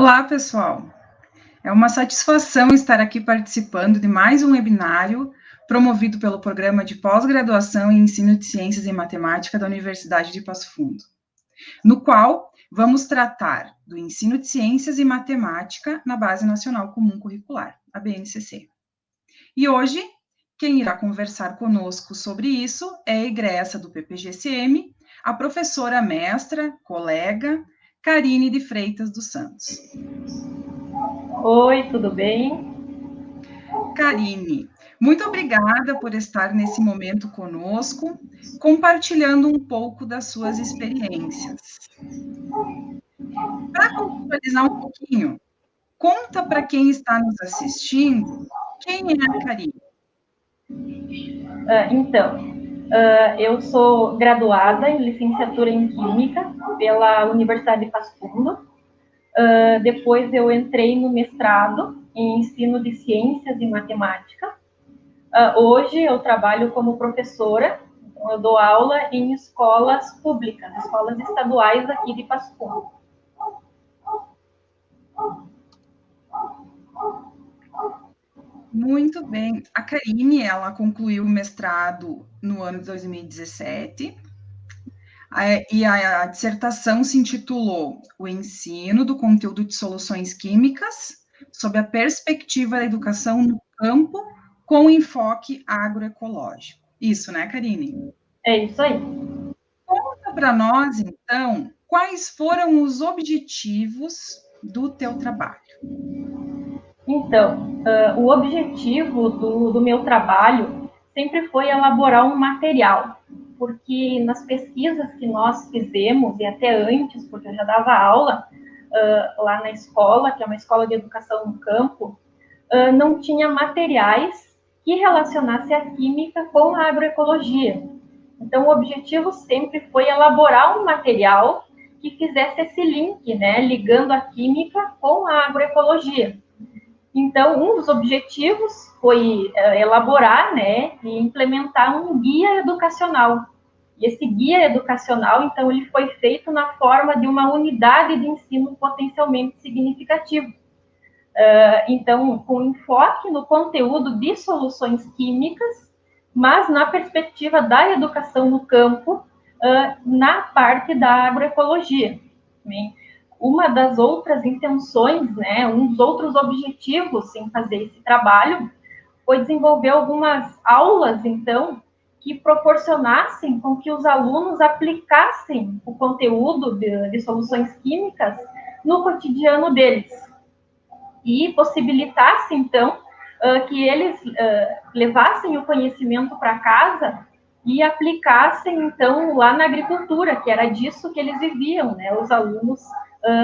Olá, pessoal! É uma satisfação estar aqui participando de mais um webinário promovido pelo Programa de Pós-Graduação em Ensino de Ciências e Matemática da Universidade de Passo Fundo, no qual vamos tratar do ensino de ciências e matemática na Base Nacional Comum Curricular, a BNCC. E hoje, quem irá conversar conosco sobre isso é a egressa do PPGCM, a professora mestra, colega, Karine de Freitas dos Santos. Oi, tudo bem? Karine, muito obrigada por estar nesse momento conosco, compartilhando um pouco das suas experiências. Para contextualizar um pouquinho, conta para quem está nos assistindo quem é a Karine. Eu sou graduada em licenciatura em Química pela Universidade de Passo Fundo. Depois eu entrei no mestrado em Ensino de Ciências e Matemática. Hoje eu trabalho como professora, então eu dou aula em escolas públicas, escolas estaduais aqui de Passo Fundo. Muito bem. A Karine, ela concluiu o mestrado no ano de 2017, e a dissertação se intitulou O Ensino do Conteúdo de Soluções Químicas sob a perspectiva da educação no campo com enfoque agroecológico. Isso, né, Karine? É isso aí. Conta para nós, então, quais foram os objetivos do teu trabalho. Então, o objetivo do meu trabalho sempre foi elaborar um material, porque nas pesquisas que nós fizemos, e até antes, porque eu já dava aula lá na escola, que é uma escola de educação no campo, não tinha materiais que relacionassem a química com a agroecologia. Então, o objetivo sempre foi elaborar um material que fizesse esse link, né, ligando a química com a agroecologia. Então, um dos objetivos foi elaborar, né, e implementar um guia educacional. E esse guia educacional, então, ele foi feito na forma de uma unidade de ensino potencialmente significativo. Então, com enfoque no conteúdo de soluções químicas, mas na perspectiva da educação no campo, na parte da agroecologia. Né? Uma das outras intenções, né, um dos outros objetivos em fazer esse trabalho foi desenvolver algumas aulas, então, que proporcionassem com que os alunos aplicassem o conteúdo de soluções químicas no cotidiano deles e possibilitasse, então, que eles levassem o conhecimento para casa e aplicassem, então, lá na agricultura, que era disso que eles viviam, né, os alunos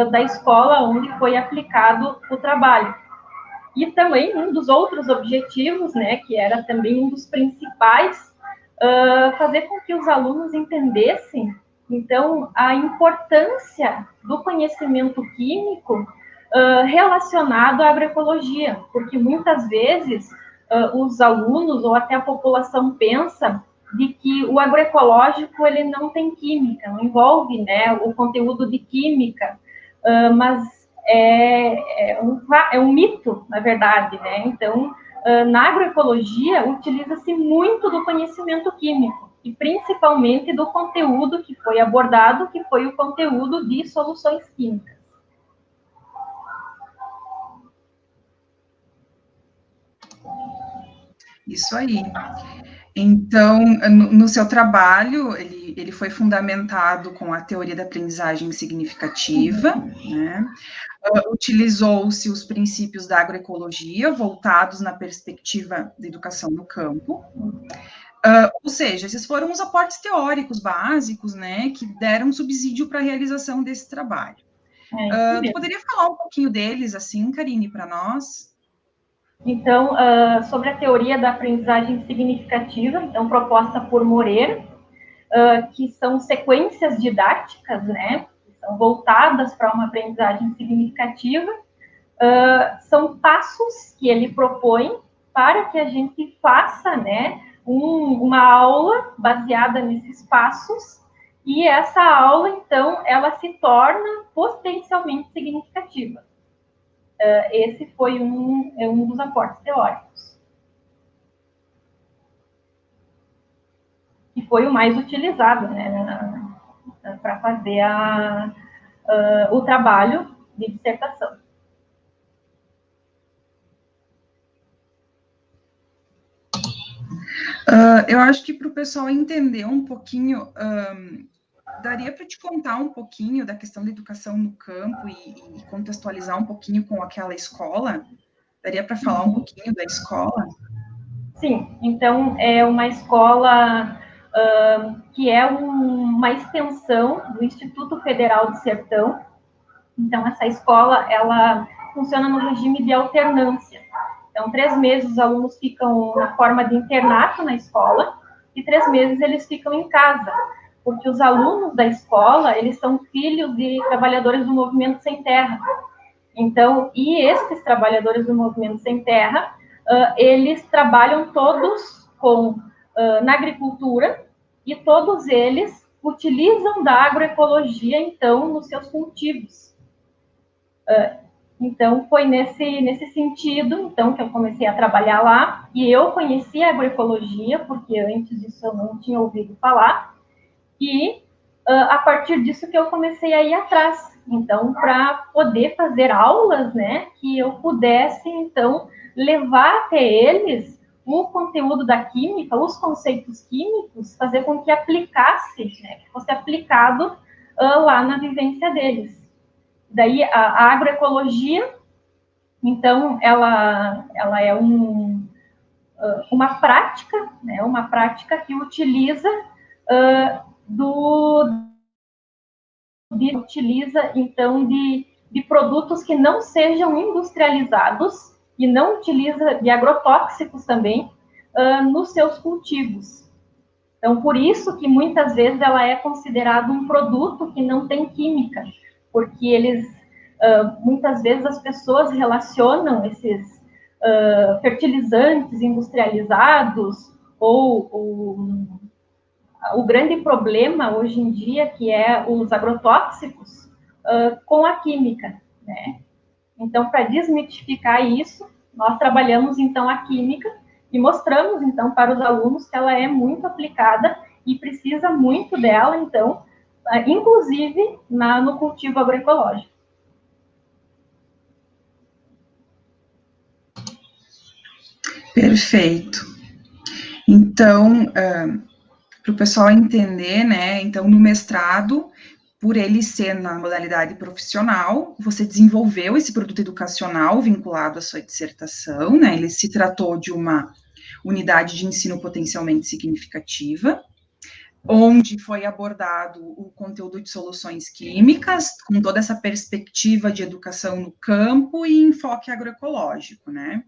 da escola onde foi aplicado o trabalho. E também um dos outros objetivos, né, que era também um dos principais, fazer com que os alunos entendessem, então, a importância do conhecimento químico relacionado à agroecologia, porque muitas vezes os alunos ou até a população pensa de que o agroecológico ele não tem química, não envolve, né, o conteúdo de química, mas é um mito, na verdade, né? Então, na agroecologia, utiliza-se muito do conhecimento químico, e principalmente do conteúdo que foi abordado, que foi o conteúdo de soluções químicas. Isso aí. Então, no seu trabalho, ele foi fundamentado com a teoria da aprendizagem significativa, né? Utilizou-se os princípios da agroecologia, voltados na perspectiva da educação no campo. Ou seja, esses foram os aportes teóricos básicos, né, que deram subsídio para a realização desse trabalho. Tu poderia falar um pouquinho deles, assim, Karine, para nós? Então, sobre a teoria da aprendizagem significativa, então proposta por Moreira, que são sequências didáticas, né, que são voltadas para uma aprendizagem significativa, são passos que ele propõe para que a gente faça, né, uma aula baseada nesses passos, e essa aula, então, ela se torna potencialmente significativa. esse foi um dos aportes teóricos. E foi o mais utilizado, né, para fazer o trabalho de dissertação. Eu acho que para o pessoal entender um pouquinho, daria para te contar um pouquinho da questão da educação no campo e contextualizar um pouquinho com aquela escola? Daria para falar um pouquinho da escola? Sim, então é uma escola que é uma extensão do Instituto Federal do Sertão. Então, essa escola, ela funciona no regime de alternância. Então, 3 meses os alunos ficam na forma de internato na escola e 3 meses eles ficam em casa, porque os alunos da escola, eles são filhos de trabalhadores do Movimento Sem Terra. Então, e esses trabalhadores do Movimento Sem Terra, eles trabalham todos na agricultura e todos eles utilizam da agroecologia, então, nos seus cultivos. Então, foi nesse sentido, então, que eu comecei a trabalhar lá, e eu conheci a agroecologia, porque antes disso eu não tinha ouvido falar, e a partir disso que eu comecei a ir atrás, então, para poder fazer aulas, né, que eu pudesse, então, levar até eles o conteúdo da química, os conceitos químicos, fazer com que aplicasse, né, que fosse aplicado lá na vivência deles. Daí, a agroecologia, então, ela é uma prática, né, uma prática que utiliza então, de produtos que não sejam industrializados e não utiliza de agrotóxicos também nos seus cultivos. Então, por isso que muitas vezes ela é considerada um produto que não tem química, porque muitas vezes as pessoas relacionam esses fertilizantes industrializados ou o grande problema hoje em dia, que é os agrotóxicos, com a química, né? Então, para desmitificar isso, nós trabalhamos, então, a química e mostramos, então, para os alunos que ela é muito aplicada e precisa muito dela, então, inclusive no cultivo agroecológico. Perfeito. Então, para o pessoal entender, né, então, no mestrado, por ele ser na modalidade profissional, você desenvolveu esse produto educacional vinculado à sua dissertação, né, ele se tratou de uma unidade de ensino potencialmente significativa, onde foi abordado o conteúdo de soluções químicas, com toda essa perspectiva de educação no campo e enfoque agroecológico, né?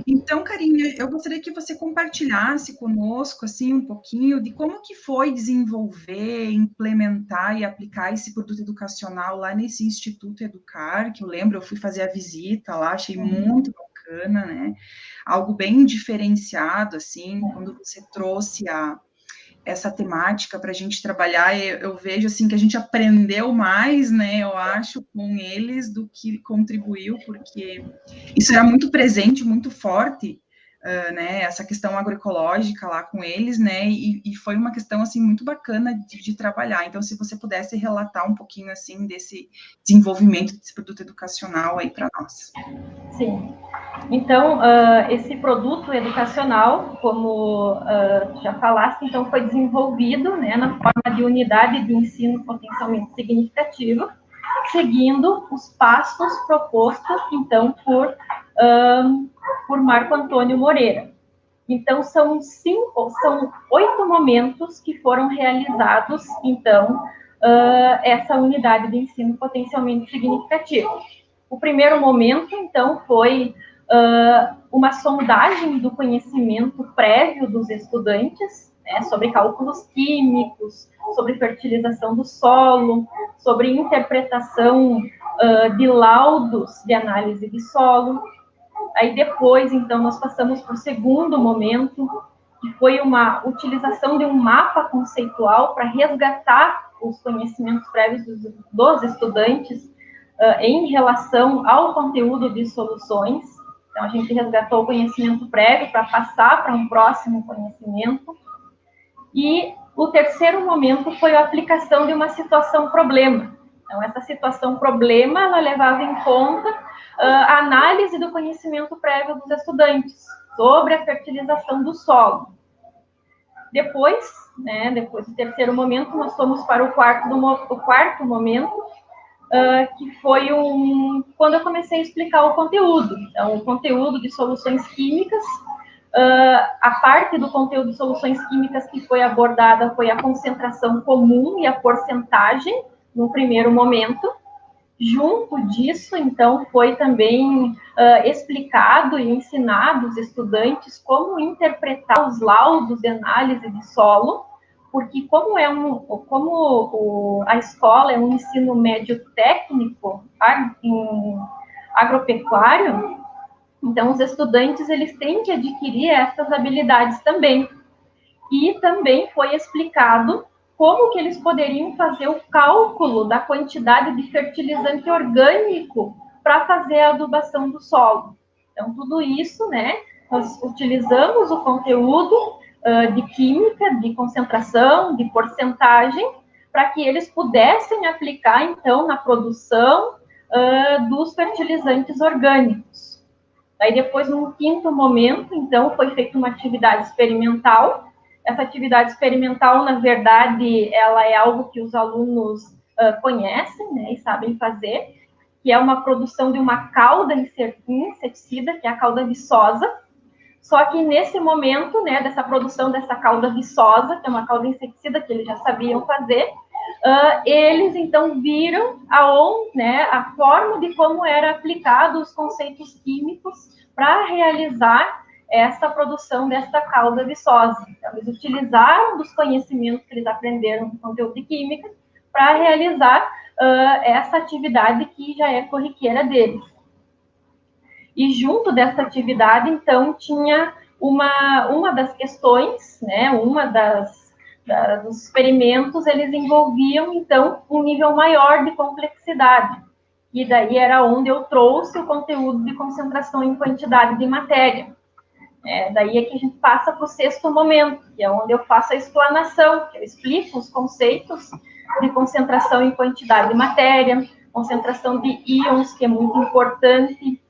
Então, Carinha, eu gostaria que você compartilhasse conosco, assim, um pouquinho de como que foi desenvolver, implementar e aplicar esse produto educacional lá nesse Instituto Educar, que eu lembro, eu fui fazer a visita lá, achei muito bacana, né? Algo bem diferenciado, assim, quando você trouxe essa temática para a gente trabalhar, eu vejo assim que a gente aprendeu mais, né, eu acho, com eles do que contribuiu, porque isso era muito presente, muito forte, né, essa questão agroecológica lá com eles, né, e foi uma questão, assim, muito bacana de trabalhar. Então, se você pudesse relatar um pouquinho, assim, desse desenvolvimento desse produto educacional aí para nós. Sim. Então, esse produto educacional, como já falaste, então foi desenvolvido, né, na forma de unidade de ensino potencialmente significativo, seguindo os passos propostos, então, por Marco Antônio Moreira. Então, são 8 momentos que foram realizados, então, essa unidade de ensino potencialmente significativo. O primeiro momento, então, foi uma sondagem do conhecimento prévio dos estudantes, né, sobre cálculos químicos, sobre fertilização do solo, sobre interpretação de laudos de análise de solo. Aí depois, então, nós passamos para o segundo momento, que foi uma utilização de um mapa conceitual para resgatar os conhecimentos prévios dos estudantes em relação ao conteúdo de soluções. Então, a gente resgatou o conhecimento prévio para passar para um próximo conhecimento. E o terceiro momento foi a aplicação de uma situação-problema. Então, essa situação-problema, ela levava em conta a análise do conhecimento prévio dos estudantes sobre a fertilização do solo. Depois, depois do terceiro momento, nós fomos para o quarto momento, que foi quando eu comecei a explicar o conteúdo. Então, o conteúdo de soluções químicas, a parte do conteúdo de soluções químicas que foi abordada foi a concentração comum e a porcentagem, no primeiro momento. Junto disso, então, foi também explicado e ensinado aos estudantes como interpretar os laudos de análise de solo, porque como a escola é um ensino médio técnico agropecuário, então os estudantes eles têm que adquirir essas habilidades também. E também foi explicado como que eles poderiam fazer o cálculo da quantidade de fertilizante orgânico para fazer a adubação do solo. Então, tudo isso, nós utilizamos o conteúdo de química, de concentração, de porcentagem, para que eles pudessem aplicar, então, na produção dos fertilizantes orgânicos. Daí, depois, num quinto momento, então, foi feita uma atividade experimental. Essa atividade experimental, na verdade, ela é algo que os alunos conhecem, e sabem fazer, que é uma produção de uma calda inseticida, que é a calda viçosa. Só que nesse momento, dessa produção dessa calda viçosa, que é uma calda inseticida que eles já sabiam fazer, eles então viram a forma de como era aplicado os conceitos químicos para realizar essa produção dessa calda viçosa. Então, eles utilizaram dos conhecimentos que eles aprenderam no conteúdo de química para realizar essa atividade que já é corriqueira deles. E junto dessa atividade, então, tinha uma das questões, dos experimentos, eles envolviam, então, um nível maior de complexidade. E daí era onde eu trouxe o conteúdo de concentração em quantidade de matéria. Daí é que a gente passa para o sexto momento, que é onde eu faço a explanação, que eu explico os conceitos de concentração em quantidade de matéria, concentração de íons, que é muito importante,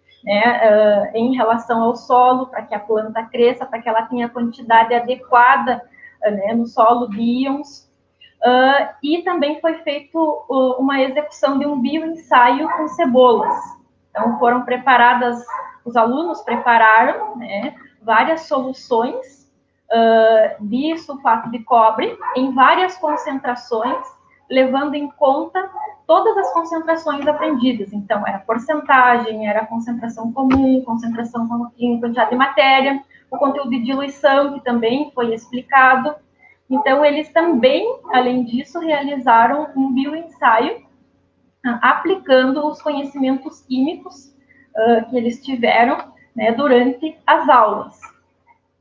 em relação ao solo, para que a planta cresça, para que ela tenha a quantidade adequada no solo de íons. E também foi feito uma execução de um bioensaio com cebolas. Então, foram preparadas, os alunos prepararam, várias soluções de sulfato de cobre em várias concentrações, levando em conta todas as concentrações aprendidas. Então, era porcentagem, era concentração comum, concentração em quantidade de matéria, o conteúdo de diluição, que também foi explicado. Então, eles também, além disso, realizaram um bioensaio aplicando os conhecimentos químicos que eles tiveram durante as aulas.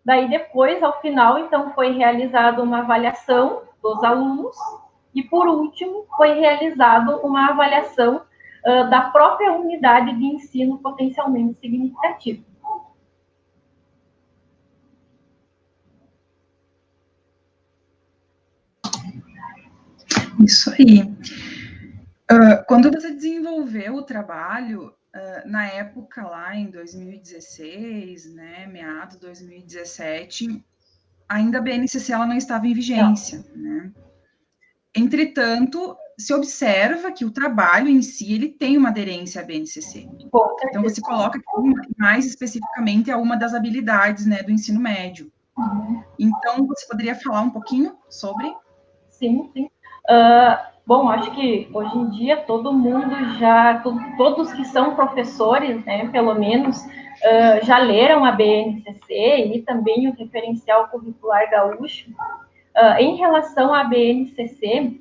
Daí, depois, ao final, então, foi realizada uma avaliação dos alunos e, por último, foi realizada uma avaliação da própria unidade de ensino potencialmente significativa. Isso aí. Quando você desenvolveu o trabalho, na época lá em 2016, meados de 2017, ainda a BNCC ela não estava em vigência, né? Entretanto, se observa que o trabalho em si ele tem uma aderência à BNCC. Então, você coloca aqui mais especificamente a uma das habilidades do ensino médio. Então, você poderia falar um pouquinho sobre? Sim. Bom, acho que hoje em dia todo mundo todos que são professores, pelo menos, já leram a BNCC e também o referencial curricular gaúcho. Em relação à BNCC,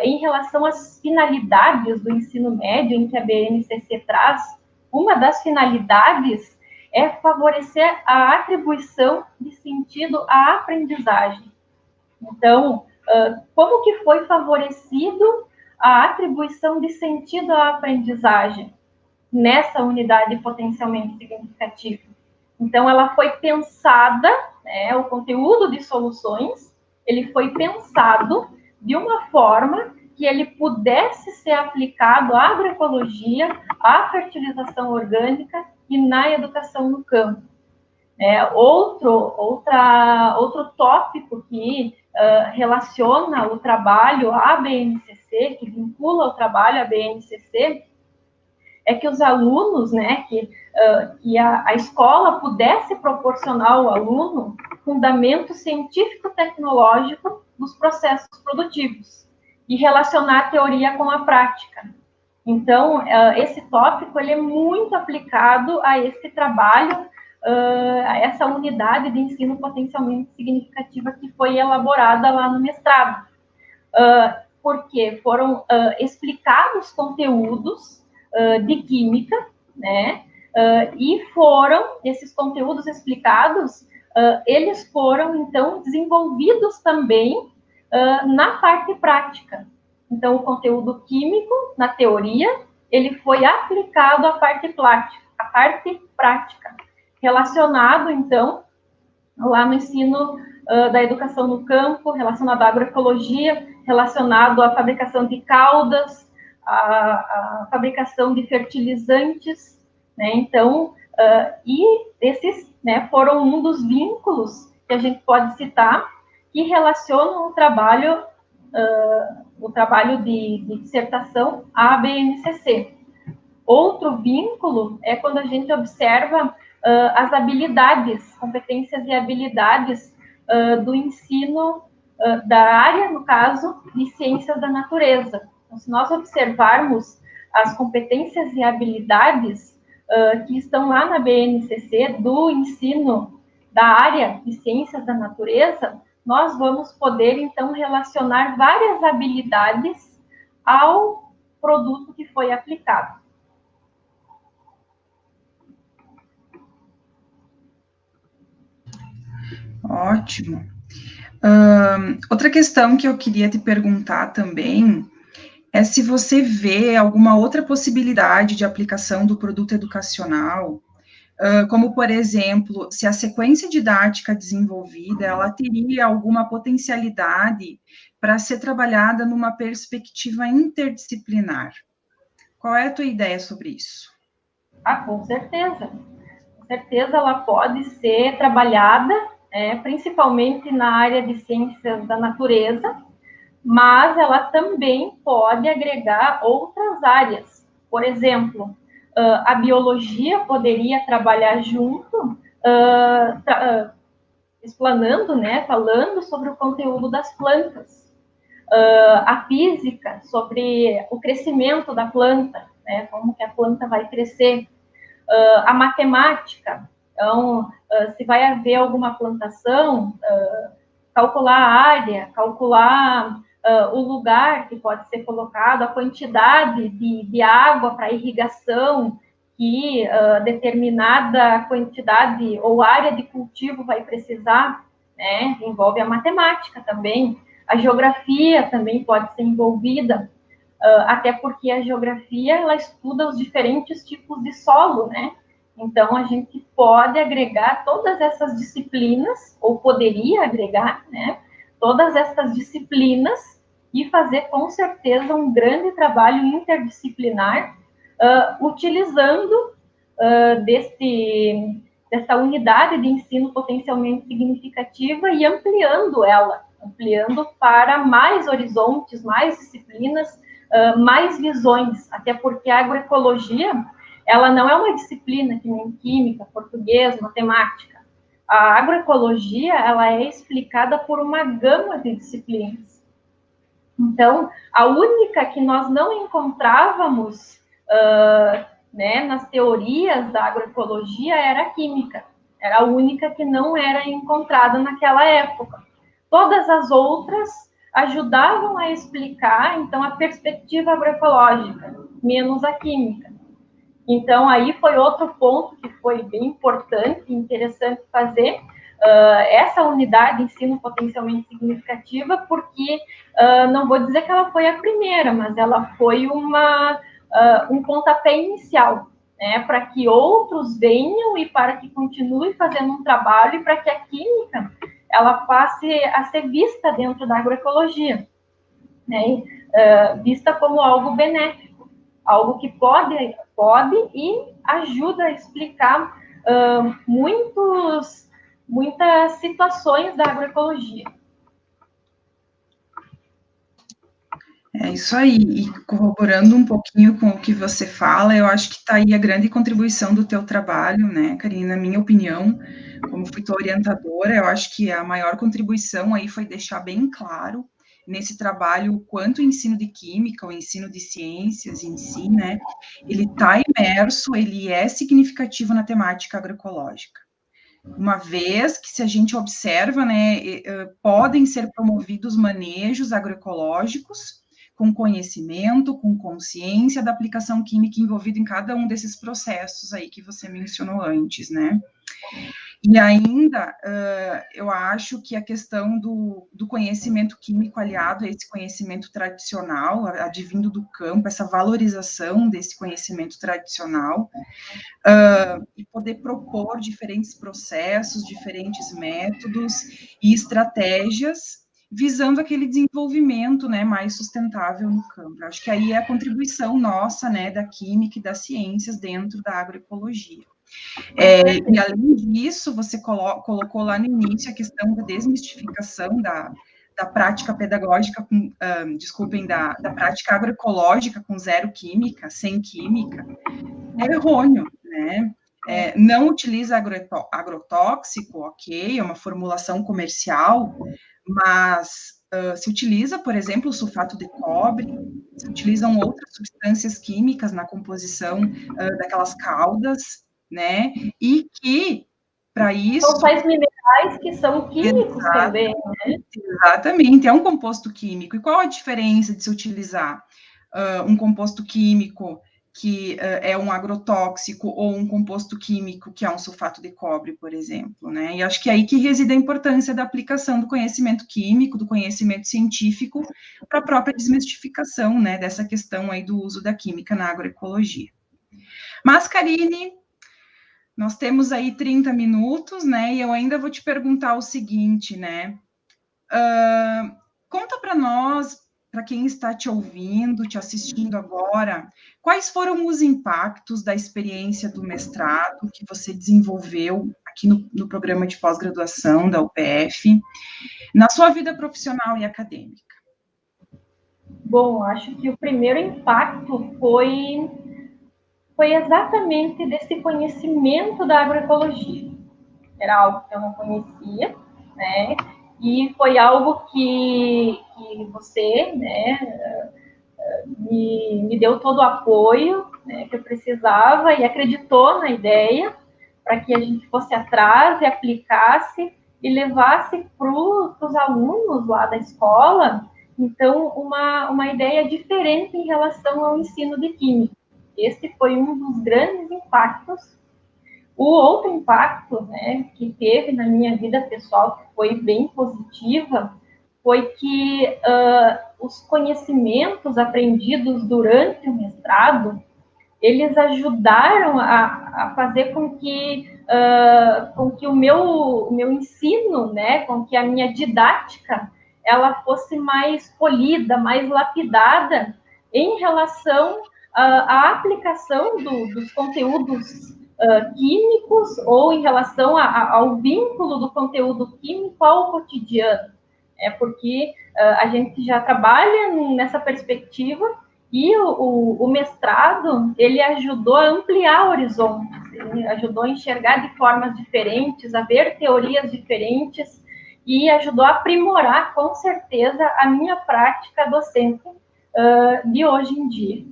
em relação às finalidades do ensino médio em que a BNCC traz, uma das finalidades é favorecer a atribuição de sentido à aprendizagem. Então, como que foi favorecido a atribuição de sentido à aprendizagem nessa unidade potencialmente significativa. Então, ela foi pensada, né, o conteúdo de soluções, ele foi pensado de uma forma que ele pudesse ser aplicado à agroecologia, à fertilização orgânica e na educação no campo. Outro tópico que relaciona o trabalho à BNCC, que vincula o trabalho à BNCC, é que os alunos, né, que a escola pudesse proporcionar ao aluno fundamento científico-tecnológico dos processos produtivos e relacionar a teoria com a prática. Então, esse tópico ele é muito aplicado a esse trabalho, a essa unidade de ensino potencialmente significativa que foi elaborada lá no mestrado. Porque foram explicados conteúdos de química, né? E esses conteúdos explicados, eles foram, então, desenvolvidos também na parte prática. Então, o conteúdo químico, na teoria, ele foi aplicado à parte prática, relacionado, então, lá no ensino da educação no campo, relacionado à agroecologia, relacionado à fabricação de caldas, à fabricação de fertilizantes, né? Então, e esses, né, foram um dos vínculos que a gente pode citar que relacionam o trabalho de dissertação à BNCC. Outro vínculo é quando a gente observa as habilidades, competências e habilidades do ensino da área, no caso, de ciências da natureza. Então, se nós observarmos as competências e habilidades que estão lá na BNCC do ensino da área de ciências da natureza, nós vamos poder, então, relacionar várias habilidades ao produto que foi aplicado. Ótimo. Outra questão que eu queria te perguntar também é se você vê alguma outra possibilidade de aplicação do produto educacional, como, por exemplo, se a sequência didática desenvolvida, ela teria alguma potencialidade para ser trabalhada numa perspectiva interdisciplinar. Qual é a tua ideia sobre isso? Com certeza. Com certeza ela pode ser trabalhada, principalmente na área de ciências da natureza, mas ela também pode agregar outras áreas. Por exemplo, a biologia poderia trabalhar junto, explanando, né, falando sobre o conteúdo das plantas. A física, sobre o crescimento da planta, né, como que a planta vai crescer. A matemática, então, se vai haver alguma plantação, calcular a área, calcular o lugar que pode ser colocado, a quantidade de água para irrigação que determinada quantidade ou área de cultivo vai precisar, né? Envolve a matemática também. A geografia também pode ser envolvida, até porque a geografia, ela estuda os diferentes tipos de solo, né? Então, a gente pode agregar todas essas disciplinas, ou poderia agregar, né? Todas essas disciplinas e fazer, com certeza, um grande trabalho interdisciplinar, utilizando dessa unidade de ensino potencialmente significativa e ampliando ela, ampliando para mais horizontes, mais disciplinas, mais visões, até porque a agroecologia, ela não é uma disciplina que nem química, português, matemática. A agroecologia, ela é explicada por uma gama de disciplinas. Então, a única que nós não encontrávamos né, nas teorias da agroecologia era a química. Era a única que não era encontrada naquela época. Todas as outras ajudavam a explicar, então, a perspectiva agroecológica, menos a química. Então, aí foi outro ponto que foi bem importante e interessante fazer, essa unidade de ensino potencialmente significativa, porque não vou dizer que ela foi a primeira, mas ela foi um pontapé inicial, né, para que outros venham e para que continue fazendo um trabalho e para que a química ela passe a ser vista dentro da agroecologia, né, vista como algo benéfico, algo que pode e ajuda a explicar muitas situações da agroecologia. É isso aí, e corroborando um pouquinho com o que você fala, eu acho que está aí a grande contribuição do teu trabalho, né, Karina? Na minha opinião, como fui tua orientadora, eu acho que a maior contribuição aí foi deixar bem claro nesse trabalho o quanto o ensino de química, o ensino de ciências em si, né, ele está imerso, ele é significativo na temática agroecológica. Uma vez que, se a gente observa, né, podem ser promovidos manejos agroecológicos com conhecimento, com consciência da aplicação química envolvida em cada um desses processos aí que você mencionou antes, né? E ainda, eu acho que a questão do conhecimento químico aliado a esse conhecimento tradicional, advindo do campo, essa valorização desse conhecimento tradicional, e poder propor diferentes processos, diferentes métodos e estratégias visando aquele desenvolvimento, né, mais sustentável no campo. Acho que aí é a contribuição nossa, né, da química e das ciências dentro da agroecologia. E além disso, você colocou lá no início a questão da desmistificação da prática pedagógica, da prática agroecológica com zero química, sem química, é errôneo, né? Não utiliza agrotóxico, ok, é uma formulação comercial, mas se utiliza, por exemplo, o sulfato de cobre, se utilizam outras substâncias químicas na composição daquelas caldas, né? E que, para isso... São sais minerais que são químicos também, né? Exatamente, é um composto químico. E qual a diferença de se utilizar um composto químico que é um agrotóxico ou um composto químico que é um sulfato de cobre, por exemplo, né? E acho que é aí que reside a importância da aplicação do conhecimento químico, do conhecimento científico para a própria desmistificação, né, dessa questão aí do uso da química na agroecologia. Mas, Karine, nós temos aí 30 minutos, né, e eu ainda vou te perguntar o seguinte, né, conta para nós, para quem está te ouvindo, te assistindo agora, quais foram os impactos da experiência do mestrado que você desenvolveu aqui no programa de pós-graduação da UPF, na sua vida profissional e acadêmica? Bom, acho que o primeiro impacto foi exatamente desse conhecimento da agroecologia. Era algo que eu não conhecia, né? E foi algo que você, né, me deu todo o apoio, né, que eu precisava e acreditou na ideia para que a gente fosse atrás e aplicasse e levasse para os alunos lá da escola, então, uma ideia diferente em relação ao ensino de química. Esse foi um dos grandes impactos. O outro impacto, né, que teve na minha vida pessoal, que foi bem positiva, foi que os conhecimentos aprendidos durante o mestrado, eles ajudaram a fazer com que o meu ensino, né, com que a minha didática, ela fosse mais polida, mais lapidada em relação à aplicação dos conteúdos químicos ou em relação ao vínculo do conteúdo químico ao cotidiano. Porque a gente já trabalha nessa perspectiva e o mestrado, ele ajudou a ampliar horizontes, ele ajudou a enxergar de formas diferentes, a ver teorias diferentes e ajudou a aprimorar, com certeza, a minha prática docente de hoje em dia.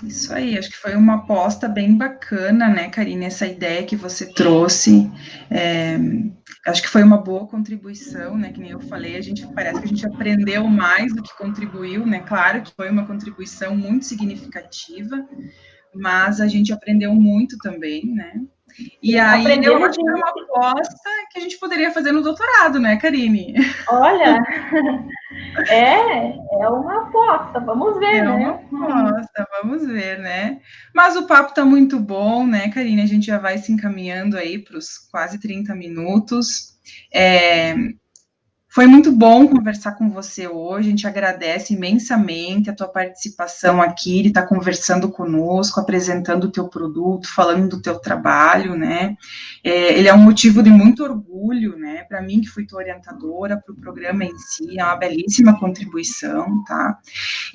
Isso aí, acho que foi uma aposta bem bacana, né, Karine, essa ideia que você trouxe, acho que foi uma boa contribuição, né, que nem eu falei, parece que a gente aprendeu mais do que contribuiu, né, claro que foi uma contribuição muito significativa, mas a gente aprendeu muito também, né, E aí eu acho que é uma aposta que a gente poderia fazer no doutorado, né, Karine? Olha, é uma aposta, vamos ver, né? Uma aposta, vamos ver, né? Mas o papo tá muito bom, né, Karine? A gente já vai se encaminhando aí para os quase 30 minutos. Foi muito bom conversar com você hoje, a gente agradece imensamente a tua participação aqui, de estar conversando conosco, apresentando o teu produto, falando do teu trabalho, né? Ele é um motivo de muito orgulho, né? Para mim, que fui tua orientadora, para o programa em si, é uma belíssima contribuição, tá?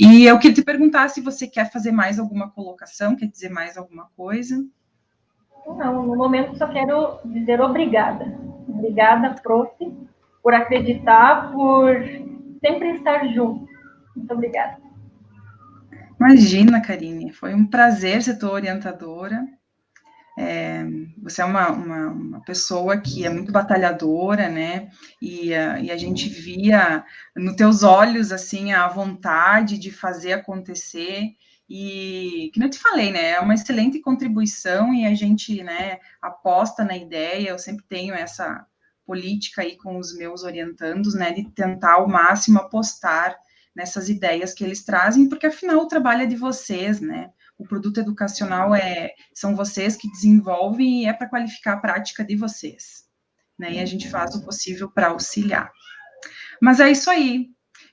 E eu queria te perguntar se você quer fazer mais alguma colocação, quer dizer mais alguma coisa? Não, no momento só quero dizer obrigada. Obrigada, prof, por acreditar, por sempre estar junto. Muito obrigada. Imagina, Karine, foi um prazer ser tua orientadora. Você é uma pessoa que é muito batalhadora, né? E a gente via nos teus olhos, assim, a vontade de fazer acontecer. E, que eu te falei, né? É uma excelente contribuição e a gente, né, aposta na ideia. Eu sempre tenho essa política aí com os meus orientandos, né, de tentar ao máximo apostar nessas ideias que eles trazem, porque afinal o trabalho é de vocês, né? O produto educacional são vocês que desenvolvem e é para qualificar a prática de vocês, né? E a gente faz o possível para auxiliar. Mas é isso aí.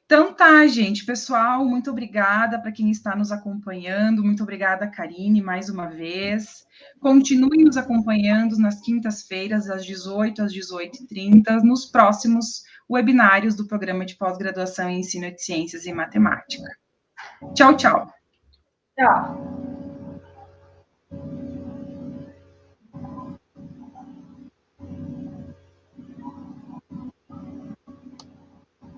Então tá, gente, pessoal, muito obrigada para quem está nos acompanhando, muito obrigada, Karine, mais uma vez. Continuem nos acompanhando nas quintas-feiras, às 18 às 18h30, nos próximos webinários do Programa de Pós-Graduação em Ensino de Ciências e Matemática. Tchau, tchau. Tchau.